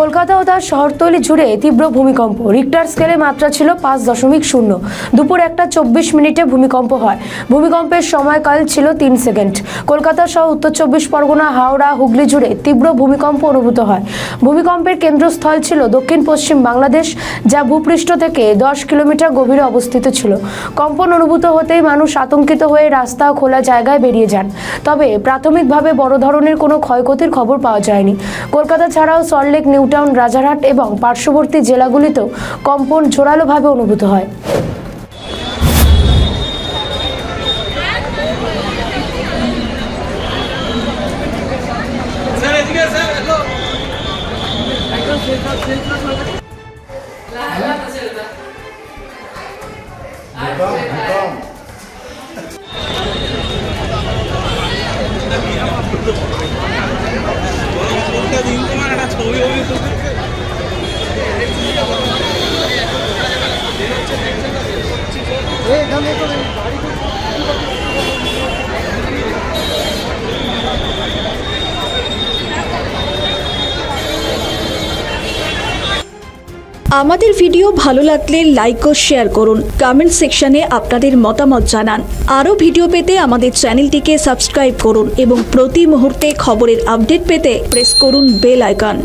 কলকাতা ও তার শহরতলি জুড়ে তীব্র ভূমিকম্প। রিক্টার স্কেলে মাত্রা ছিল 5.0। দুপুর 1:24 ভূমিকম্প হয়। ভূমিকম্পের সময়কাল ছিল 3 সেকেন্ড। কলকাতা সহ উত্তর 24 পরগনা, হাওড়া, হুগলি জুড়ে তীব্র ভূমিকম্প অনুভূত হয়। ভূমিকম্পের কেন্দ্রস্থল ছিল দক্ষিণ পশ্চিম বাংলাদেশ, যা ভূপৃষ্ঠ থেকে 10 কিলোমিটার গভীরে অবস্থিত ছিল। কম্পন অনুভূত হতেই মানুষ আতঙ্কিত হয়ে রাস্তা ও খোলা জায়গায় বেরিয়ে যান। তবে প্রাথমিকভাবে বড় ধরনের কোনো ক্ষয়ক্ষতির খবর পাওয়া যায়নি। কলকাতা ছাড়াও সল্টলেক, নিউটাউন, রাজারহাট এবং পার্শ্ববর্তী জেলাগুলিতেও কম্পন জোরালোভাবে অনুভূত হয়। আমাদের ভিডিও ভালো লাগলে লাইক ও শেয়ার করুন। কমেন্ট সেকশনে আপনাদের মতামত জানান। আরও ভিডিও পেতে আমাদের চ্যানেলটিকে সাবস্ক্রাইব করুন এবং প্রতি মুহূর্তে খবরের আপডেট পেতে প্রেস করুন বেল আইকন।